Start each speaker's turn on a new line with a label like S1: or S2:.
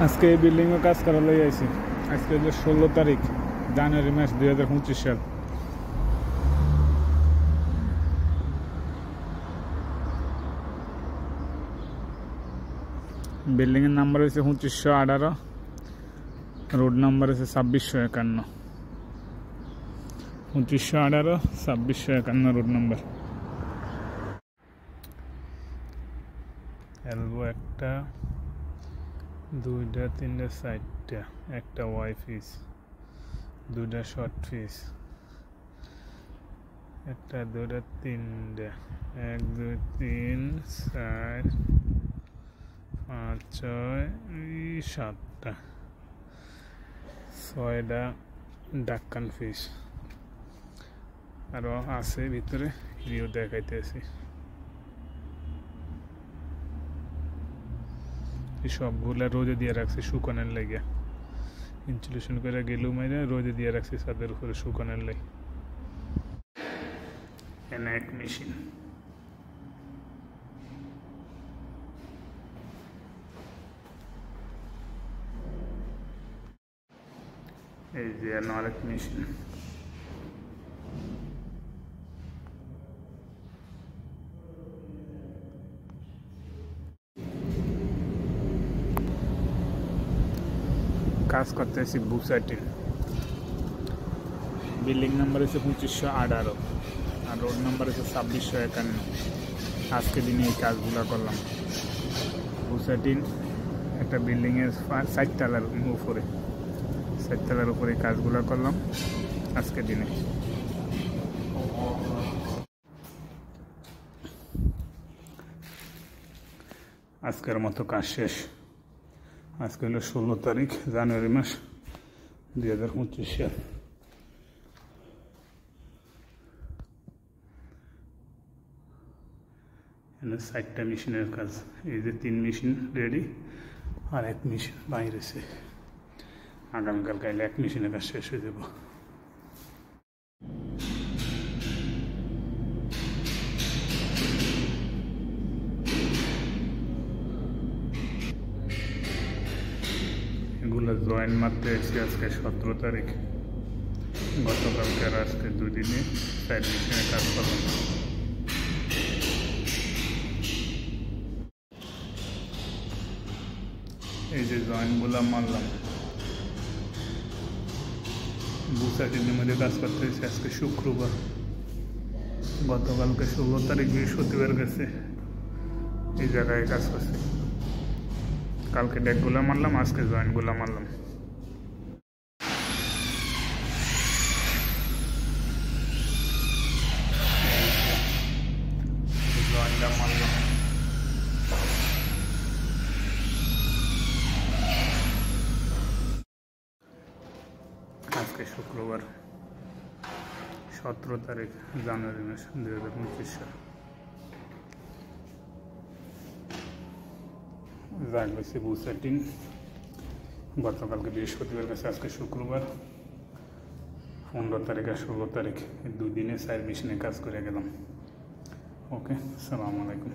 S1: আজকে এই বিল্ডিংয়ে কাজ করা লই আইছি। আজকে হলো 16 তারিখ জানুয়ারি মাস 2025 সাল। বিল্ডিংয়ের নাম্বার হচ্ছে 2518, রোড নাম্বার হচ্ছে 2651। 2518 2651 রোড নাম্বার। এলবো একটা, দুইটা, তিনটা, চারটা, একটা ওয়াই পিস, দুইটা শর্ট পিস, একটা, দুইটা, তিনটা, 1 2 3 4 5 6 7টা, 6টা ডাক্কান ফিশ আরও আছে ভিতরে, ভিউ দেখাইতেছি। সবগুলা রোদে দিয়ে রাখছি শুকানোর লেগে, ইনসুলেশন করে গেলু মেরে রোদে দিয়ে রাখছি ছাদের উপরে শুকানোর লেগে। এনে এক মেশিন, এই যে আরেক মেশিন। কাজ করতেছি বুসাটিন। বিল্ডিং নাম্বার হচ্ছে 2518 আর রোড নাম্বার হচ্ছে 2651। আজকে দিনে এই কাজগুলো করলাম। বুসাটিন একটা বিল্ডিংয়ের 4 তলার উপরে, 4 তলার উপরে কাজগুলো করলাম আজকে দিনে। আজকের মতো কাজ শেষ। আজকে হলো 16 তারিখ জানুয়ারি মাস 2025 সাল। এখানে 4টা মেশিনের কাজ। এই যে 3 মেশিন রেডি আর 1 মেশিন বাইরেছে। আগামীকাল কাইলে 1 মেশিনের কাজ শেষ হয়ে যাব। এগুলো জয়েন্ট মারতে এসেছি আজকে 17 তারিখ। গতকালকে আর আজকে 2 দিনে 4 মেশিনের কাজ করলাম। এই যে জয়েন্টগুলো মারলাম। বুসাটিনের মধ্যে কাজ করতে এসেছি আজকে শুক্রবার। গতকালকে 16 তারিখ বৃহস্পতিবার গেছে এই জায়গায় কাজ করছি। কালকে ডেকগুলো মারলাম, আজকে জয়েন্টগুলো মারলাম। জয়েন্টটা মারলাম। আজকে শুক্রবার 17 তারিখ জানুয়ারি মাস 2025 সাল। জাগছে বুসাটিন। গতকালকে বৃহস্পতিবার গেছে, আজকে শুক্রবার 15 তারিখ আর 16 তারিখ 2 দিনে 4 মেশিনে কাজ করে গেলাম। ওকে, আসসালামু আলাইকুম।